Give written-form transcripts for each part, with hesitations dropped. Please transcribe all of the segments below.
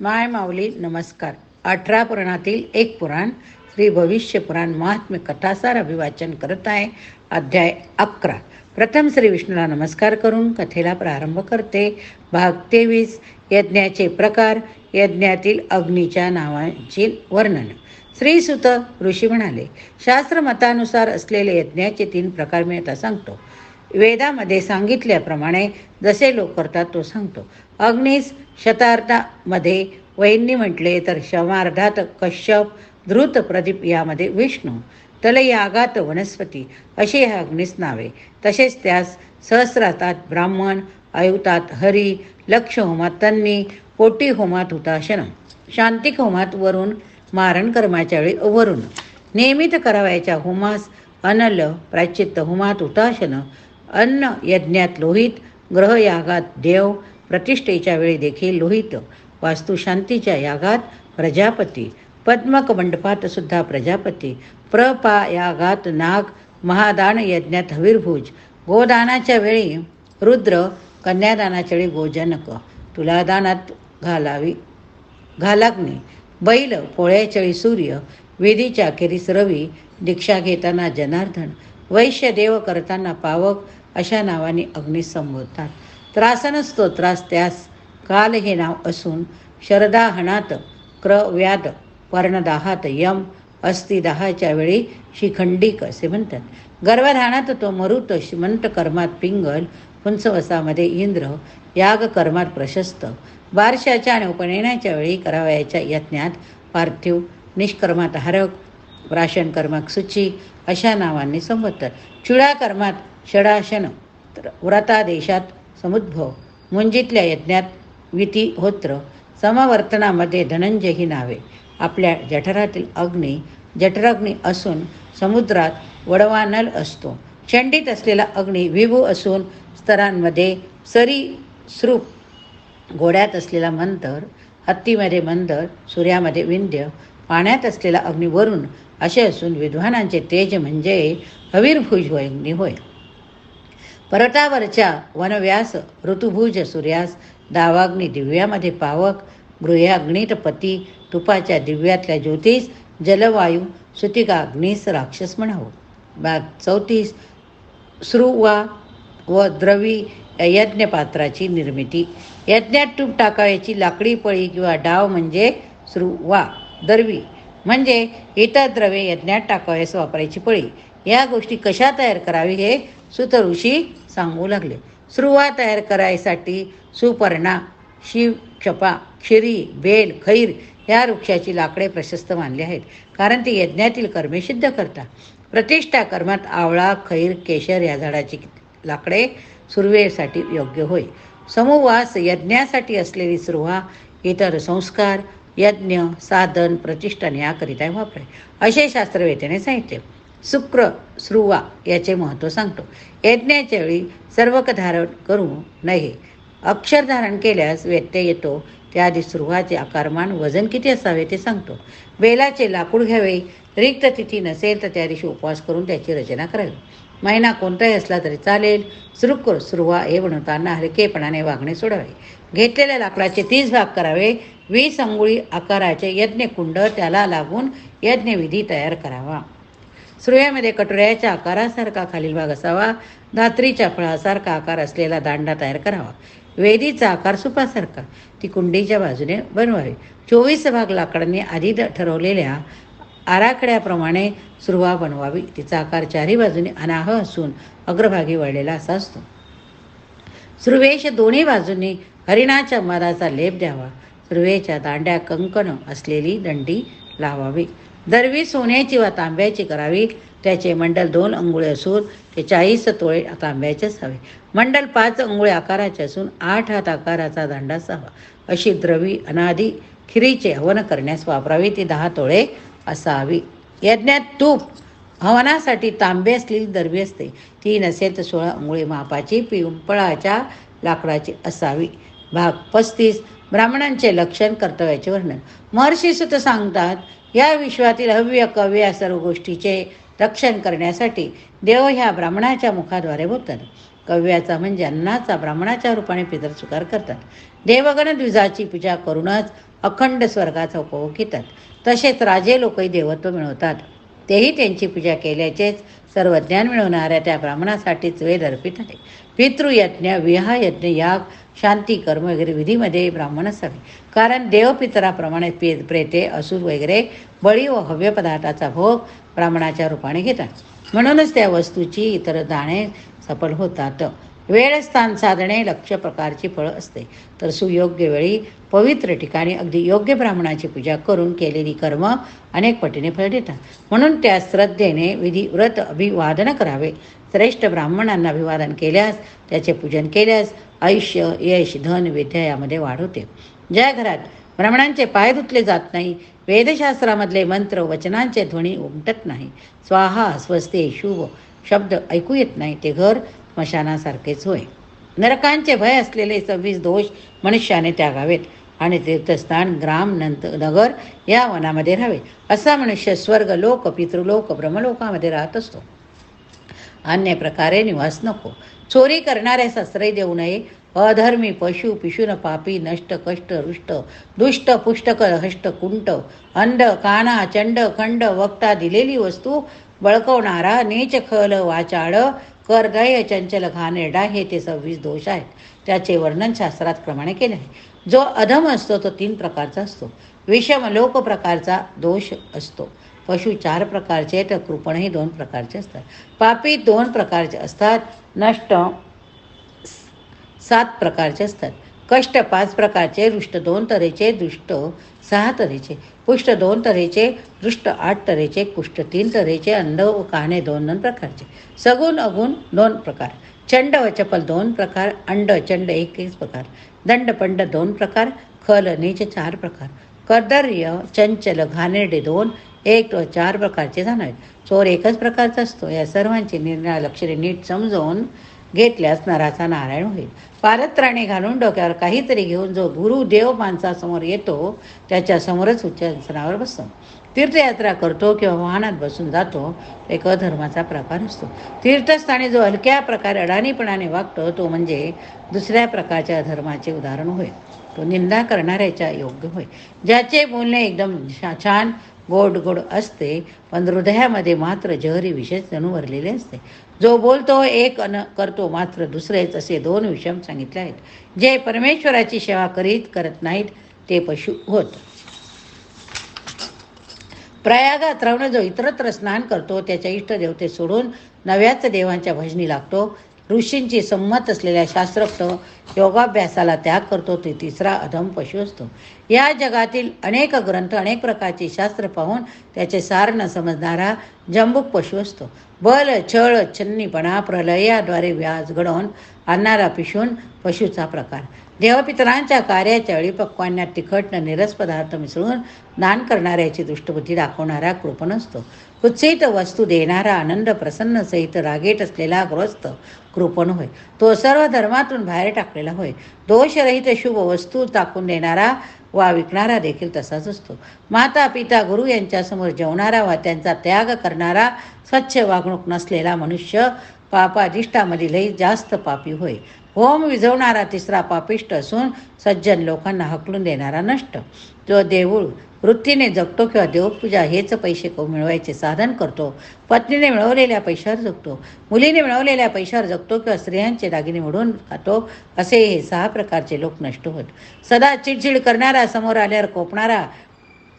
माय माऊली नमस्कार. 18 पुराणातील एक पुराण श्री भविष्य पुराण महात्म्य कथासार अभिवाचन करत आहे. अध्याय 11. प्रथम श्री विष्णूला नमस्कार करून कथेला प्रारंभ करते. भाग 23. यज्ञाचे प्रकार. यज्ञातील अग्नीच्या नावांचे वर्णन. श्रीसुत ऋषी म्हणाले, शास्त्र मतानुसार असलेले यज्ञाचे 3 प्रकार मी आता सांगतो. वेदामध्ये सांगितल्याप्रमाणे जसे लोक करतात तो सांगतो. अग्नीस शतार्थामध्ये वैन्य म्हटले तर शमार्धात कश्यप, धृत, प्रदीप यामध्ये विष्णू, तलयागात वनस्पती अशी ह्या अग्नीस नावे. तसेच त्यास सहस्रातात ब्राह्मण, आयुतात हरी, लक्ष होमात तन्नी, कोटी होमात हुताशन, शांतिक होमात वरुण, मारण कर्माच्या वेळी वरुण, नियमित करावयाच्या होमास अनल, प्रायश्चित्त होमात हुताशन, अन्न यज्ञात लोहित, ग्रहयागात देव, प्रतिष्ठेच्या वेळी देखील लोहित, वास्तुशांतीच्या यागात प्रजापती, पद्मक मंडपात सुद्धा प्रजापती, प्रपायागात नाग, महादान यज्ञात हवीरभुज, गोदानाच्या वेळी रुद्र, कन्यादानाच्या वेळी गोजनक, तुलादानात घालाग्नी, बैल पोळ्याच्या वेळी सूर्य, विधीच्या अखेरीस रवी, दीक्षा घेताना जनार्दन, वैश्यदेव करताना पावक अशा नावाने अग्नी संबोधतात. त्रास नसतो, त्रास त्यास काल हे नाव असून शरदाहनात क्रव्याद, पर्णदाहात यम, अस्थिदाहाच्या वेळी शिखंडिक असे म्हणतात. गर्भधानात तो मरुत, श्रीमंत कर्मात पिंगल, पुंसवसामध्ये इंद्र, याग कर्मात प्रशस्त, बारशाच्या आणि उपनयनाच्या वेळी करावयाच्या यज्ञात पार्थिव, निष्कर्मात हरक, प्राशन कर्मात सुची अशा नावांनी संबोधतात. चुडा कर्मात षडाशन, व्रतादेशात समुद्भव, मुंजीतल्या यज्ञात वितिहोत्र, समवर्तनामध्ये धनंजय ही नावे. आपल्या जठरातील अग्नी जठराग्नी असून समुद्रात वडवानल असतो. चंडीत असलेला अग्नी विभू असून स्तरांमध्ये सरीसृप, घोड्यात असलेला मंतर, हत्तीमध्ये मंदर, सूर्यामध्ये विंध्य, पाण्यात असलेला अग्नी वरुण असे असून विद्वानांचे तेज म्हणजे हवीरभुज अग्नी होय. पर्वतावरच्या वनव्यास ऋतुभुज सूर्यास, दावाग्नी दिव्यामध्ये पावक, गृहाग्नीत पती, तुपाच्या दिव्यातल्या ज्योतिष, जलवायू सुतिका अग्नीस राक्षस म्हणावं. भाग 34. श्रुवा व द्रवी यज्ञपात्राची निर्मिती. यज्ञात तूप टाकायची लाकडी पळी किंवा डाव म्हणजे श्रुवा. दरवी म्हणजे इतर द्रव्ये यज्ञात टाकावयास वापरायची पळी. या गोष्टी कशा तयार करावी हे सुत ऋषी सांगू लागले. श्रुवा तयार करायसाठी सुपर्णा, शिवक्षपा, क्षिरी, बेल, खैर या वृक्षाची लाकडे प्रशस्त मानली आहेत, कारण ती यज्ञातील कर्मे सिद्ध करतात. प्रतिष्ठा कर्मात आवळा, खैर, केशर या झाडाची लाकडे सुरवेसाठी योग्य होय. समुवास यज्ञासाठी असलेली श्रुवा इतर संस्कार, यज्ञ, साधन, प्रतिष्ठान याकरिता वापरे असे शास्त्रवेत्याने सांगितले. शुक्र श्रुवा याचे महत्त्व सांगतो. यज्ञाच्या वेळी सर्वक धारण करू नये. अक्षर धारण केल्यास व्यत्यय येतो. त्याआधी श्रुवाचे आकारमान, वजन किती असावे ते सांगतो. बेलाचे लाकूड घ्यावे. रिक्त तिथी नसेल तर त्या दिवशी उपवास करून त्याची रचना करावी. महिना कोणताही असला तरी चालेल. शुक्र श्रुवा हे बनवताना हलकेपणाने वागणे सोडावे. घेतलेल्या लाकडाचे 30 भाग करावे. 20 अंगुळी आकाराचे यज्ञकुंड त्याला लागून यज्ञविधी तयार करावा. श्रुव्यामध्ये कटोऱ्याच्या आकारासारखा खालील भाग असावा. धात्रीच्या फळासारखा आकार असलेला दांडा तयार करावा. वेदीचा आकार सुपासारखा ती कुंडीच्या बाजूने बनवावी. 24 भाग लाकडांनी आधी ठरवलेल्या आराखड्याप्रमाणे श्रुवा बनवावी. तिचा आकार 4ही बाजूने अनाह असून अग्रभागी वळलेला असा असतो. श्रुवेश दोन्ही बाजूंनी हरिणाच्या मधाचा लेप द्यावा. श्रुवेच्या दांड्या कंकण असलेली दंडी लावावी. दरवी सोन्याची वा तांब्याची करावी. त्याचे मंडल 2 अंगुळे असून ते 40 तोळे तांब्याचे असावे. मंडल 5 अंगुळे आकाराचे असून 8 हात आकाराचा दांडा असावा. अशी द्रवी अनादी खिरीचे हवन करण्यास वापरावी. ती 10 तोळे असावी. यज्ञात तूप हवनासाठी तांबे असलेली दरवी असते. ती नसेल तर 16 अंगुळे मापाची पिंपळाच्या लाकडाची असावी. भाग 35. ब्राह्मणांचे लक्षण, कर्तव्याचे वर्णन. महर्षी सुत सांगतात, या विश्वातील हव्य कव्य या सर्व गोष्टीचे रक्षण करण्यासाठी देव ह्या ब्राह्मणाच्या मुखाद्वारे बोलतात. कव्याचा म्हणजे अन्नाचा ब्राह्मणाच्या रूपाने पितर स्वीकार करतात. देवगण द्विजाची पूजा करूनच अखंड स्वर्गाचा उपभोग घेतात. तसेच राजे लोकही देवत्व मिळवतात. तेही त्यांची पूजा केल्याचेच सर्व ज्ञान मिळवणाऱ्या त्या ब्राह्मणासाठीच वेद अर्पित आहे. पितृयज्ञ, विवाहयज्ञ, याग, शांती कर्म वगैरे विधीमध्ये ब्राह्मणच हवे. कारण देवपितराप्रमाणे प्रेते, असुर वगैरे बळी व हव्य पदार्थाचा भोग ब्राह्मणाच्या रूपाने घेतात. म्हणूनच त्या वस्तूची इतर दाणे सफल होतात. वेळ स्थान साधणे लक्ष्य प्रकारची फळ असते. तर सुयोग्य वेळी पवित्र ठिकाणी अगदी योग्य ब्राह्मणाची पूजा करून केलेली कर्म अनेक पटीने फळ देतात. म्हणून त्या श्रद्धेने विधी व्रत अभिवादन करावे. श्रेष्ठ ब्राह्मणांना अभिवादन केल्यास, त्याचे पूजन केल्यास आयुष्य, यश, धन, विद्या यामध्ये वाढ होते. ज्या घरात ब्राह्मणांचे पाय धुतले जात नाही, वेदशास्त्रामधले मंत्र वचनांचे ध्वनी उमटत नाही, स्वाहा स्वस्ते शुभ शब्द ऐकू येत नाही, ते घर स्मशानासारखेच होय. नरकांचे भय असलेले 26 दोष मनुष्याने त्यागावेत आणि तीर्थस्थान, ग्राम, नगर या वनामध्ये राहावे. असा मनुष्य स्वर्ग लोक, पितृलोक, ब्रह्मलोकामध्ये राहत असतो. अन्य प्रकारे निवास नको. चोरी करणाऱ्यास आश्रय देऊ नये. अधर्मी, पशु, पिशुन, पापी, नष्ट, कष्ट, रुष्ट, दुष्ट, पुष्टक, हष्ट, कुंट, अंध, काना, चंड, खंड, वक्ता, दिलेली वस्तू बळकवणारा, नीच, खल, वाचाळ, करदय, चंचल, घाणेरडा हे ते 26 दोष आहेत. त्याचे वर्णन शास्त्रात प्रमाणे केले आहे. जो अधम असतो तो 3 प्रकारचा असतो. विषम लोक प्रकारचा दोष असतो. पशु 4 प्रकारचे, तर कृपणही 2 प्रकारचे असतात. पापी 2 प्रकारचे असतात. नष्ट 7 प्रकारचे असतात. कष्ट 5 प्रकारचे, रुष्ट 2 तऱ्हेचे, दुष्ट 6 तऱ्हेचे, पुष्ट 2 तऱ्हेचे, दृष्ट 8 तऱ्हेचे, कुष्ठ 3 तऱ्हेचे, अंध व काणे 2 प्रकारचे, सगुण अगुण 2 प्रकार, चंड व चपल 2 प्रकार, अंड चंड 1 प्रकार, दंड पंड 2 प्रकार, खल नीच 4 प्रकार, कर्दर्य चंचल घाणेरडे 2, 1 व 4 प्रकारचे जाणावेत. चोर 1च प्रकारचा असतो. या सर्वांची निर्णय लक्षणे नीट समजावून घेतल्यास नराचा नारायण होईल. पारत्राणे घालून डोक्यावर काहीतरी घेऊन जो गुरु देव माणसासमोर येतो त्याच्यासमोरच उच्च आसनावर बसतो. तीर्थयात्रा करतो किंवा वाहनात बसून जातो एक अधर्माचा प्रकार असतो. तीर्थस्थानी जो हलक्या प्रकारे अडाणीपणाने वागतो तो म्हणजे दुसऱ्या प्रकारच्या अधर्माचे उदाहरण होय. तो निंदा करणाऱ्याच्या योग्य होय. ज्याचे बोलणे एकदम छान गोड गोड असते पण हृदयामध्ये मात्र जहरी विषय जणू भरलेले असते. जो बोलतो एक अन करतो मात्र दुसरेच, असे 2 विषम सांगितले आहेत. जे परमेश्वराची सेवा करत नाहीत ते पशु होत. प्रयागात राहून जो इतरत्र स्नान करतो त्याच्या इष्टदेवते सोडून नव्याच देवांच्या भजनी लागतो. ऋषींची संमत असलेल्या शास्त्रोक्त योगाभ्यासाला त्याग करतो ते 3रा अधम पशु असतो. या जगातील अनेक ग्रंथ, अनेक प्रकारची शास्त्र पाहून त्याचे सार न समजणारा जंबुक पशु असतो. बल, छळ, छन्नीपणा, प्रलयाद्वारे व्याज घडवून आणणारा पिशून पशुचा प्रकार. देवपितरांच्या कार्याच्या वेळी पक्वान्यात तिखट न निरस पदार्थ मिसळून दान करणाऱ्याची दुष्टबुद्धी दाखवणारा कृपण असतो. कुत्सित वस्तू देणारा, आनंद प्रसन्न सहित रागेट असलेला ग्रस्त कृपण होय. तो सर्व धर्मातून बाहेर टाकलेला होय. दोषरहित शुभ वस्तू टाकून देणारा वा विकणारा देखील तसाच असतो. माता पिता गुरु यांच्यासमोर जेवणारा वा त्यांचा त्याग करणारा, स्वच्छ वागणूक नसलेला मनुष्य पापादिष्टामधीलही जास्त पापी होय. होम विझवणारा 3रा पापिष्ट असून सज्जन लोकांना हकलून देणारा नष्ट. जो देऊळ वृत्तीने जगतो किंवा देवपूजा हेच पैसे मिळवायचे साधन करतो, पत्नीने मिळवलेल्या पैशावर जगतो, मुलीने मिळवलेल्या पैशावर जगतो किंवा स्त्रियांचे दागिने उडवून खातो, असे हे 6 प्रकारचे लोक नष्ट होत. सदा चिडचिड करणारा, समोर आल्यावर कोपणारा,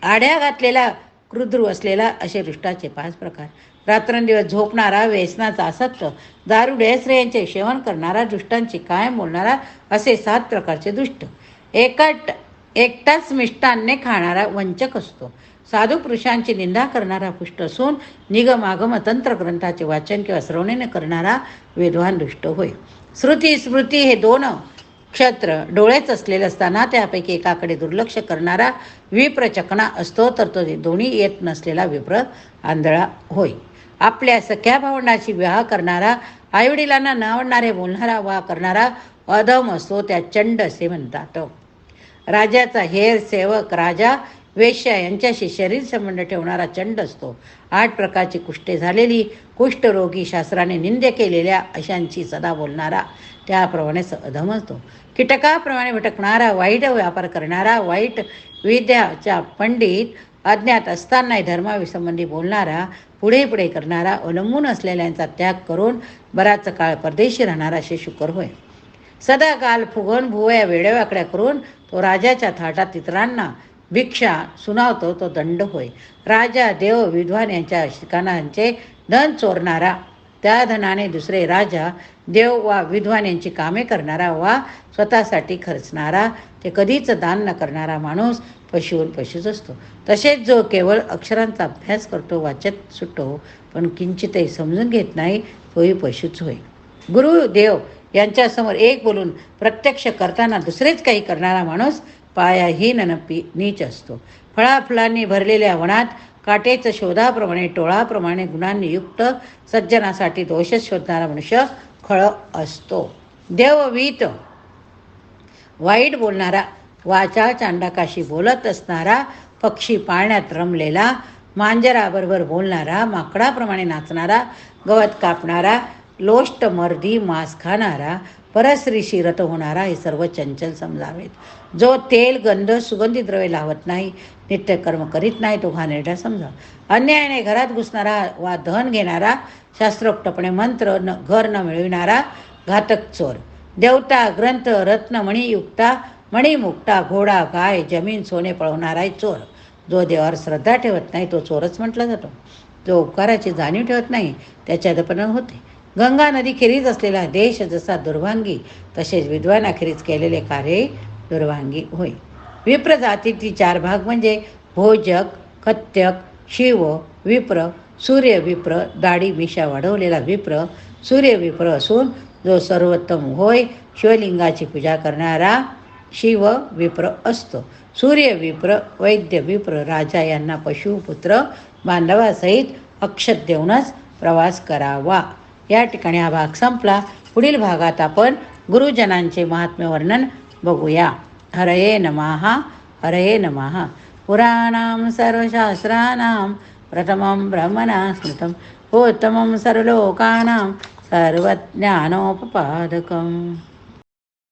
आड्या घातलेला, क्रुद्रू असलेला, असे दुष्टाचे 5 प्रकार. रात्रंदिवस झोपणारा, व्यसनाचा आसक्त, दारुडे स्त्रियांचे सेवन करणारा, दुष्टांची कायम बोलणारा, असे 7 प्रकारचे दुष्ट. एकटाच मिष्टान्ने खाणारा वंचक असतो. साधू पुरुषांची निंदा करणारा पुष्ट असून निगम आगम तंत्र ग्रंथाचे वाचन किंवा श्रवणेने करणारा विद्वान दुष्ट होय. श्रुती स्मृती हे 2 क्षत्र डोळेच असलेले असताना त्यापैकी एकाकडे दुर्लक्ष करणारा विप्र चकणा असतो, तर तो दोन्ही येत नसलेला विप्र आंधळा होय. आपल्या सख्या भावंडाशी विवाह करणारा, आईवडिलांना न आवडणारे बोलणारा वा करणारा अधम असतो, त्या चंड असे म्हणतात. राजाचा हेर सेवक राजा वेश्या यांच्याशी शरीर संबंध ठेवणारा चंड असतो. 8 प्रकारची कुष्ठे झालेली, कुष्ठरोगी, शास्त्राने निंद्य केलेल्या अशांची सदा बोलणारा, त्याप्रमाणेच अधम असतो. कीटकाप्रमाणे भटकणारा, वाईट व्यापार करणारा, वाईट विद्याचा पंडित, अज्ञात असतानाही धर्माविसंबंधी बोलणारा, पुढे पुढे करणारा, अवलंबून असलेल्यांचा त्याग करून बराच काळ परदेशी राहणारा असे शुकर होय. सदा काल फुगवून भुवया वेडेवाकड्या करून तो राजाच्या थाटात इतरांना भिक्षा सुनावतो तो दंड होय. राजा, देव, विद्वान यांच्या ठिकाणांचे धन चोरणारा, त्या धनाने दुसरे राजा, देव वा विद्वान यांची कामे करणारा वा स्वतःसाठी खर्चणारा, ते कधीच दान न करणारा माणूस पशुहून पशुच असतो. तसेच जो केवळ अक्षरांचा अभ्यास करतो, वाचत सुटतो, पण किंचितही समजून घेत नाही, तोही पशुच होय. गुरुदेव यांच्यासमोर एक बोलून प्रत्यक्ष करताना दुसरेच काही करणारा माणूस पायाहीन नीच असतो. फळाफुलांनी भरलेल्या वनात काटेचं शोधाप्रमाणे, टोळाप्रमाणे गुणांनी युक्त सज्जनासाठी दोषच शोधणारा मनुष्य खळ असतो. देववीत वाईट बोलणारा, वाचा चांडाकाशी बोलत असणारा, पक्षी पाळण्यात रमलेला, मांजराबरोबर बोलणारा, माकडाप्रमाणे नाचणारा, गवत कापणारा, लोष्ट मर्दी, मांस खाणारा, परस्त्रीशी रत होणारा, हे सर्व चंचल समजावेत. जो तेल, गंध, सुगंधी द्रव्ये लावत नाही, नित्यकर्म करीत नाही, तो घाणेरडा समजा. अन्यायाने घरात घुसणारा वा धन घेणारा, शास्त्रोक्तपणे मंत्र घर न मिळविणारा, घातक चोर. देवता, ग्रंथ, रत्न, मणियुक्ता, मणिमुक्ता, घोडा, गाय, जमीन, सोने पळवणारा आहे चोर. जो देवावर श्रद्धा ठेवत नाही, तो चोरच म्हटला जातो. जो उपकाराची जाणीव ठेवत नाही, त्याची अधपतन होते. गंगा नदीखेरीज असलेला देश जसा दुर्भांगी, तसेच विद्वानाखेरीज केलेले कार्य दुर्भांगी होय. विप्र जातीतील 4 भाग म्हणजे भोजक, कत्यक, शिव विप्र, सूर्य विप्र, दाढी मिशा वाढवलेला विप्र, सूर्य विप्र असून जो सर्वोत्तम होय, शिवलिंगाची पूजा करणारा शिव विप्र असतो. सूर्य विप्र, वैद्य विप्र, राजा यांना पशुपुत्र बांधवासहित अक्षत देऊनच प्रवास करावा. या ठिकाणी हा भाग संपला. पुढील भागात आपण गुरुजनांचे महात्म्य वर्णन बघूया. हरये नमः. हरये नमः. पुराणां सर्वशास्त्राणां प्रथमं ब्रह्मणा स्मृतं उत्तमं सर्वलोकानां सर्वज्ञानोपपादकम्.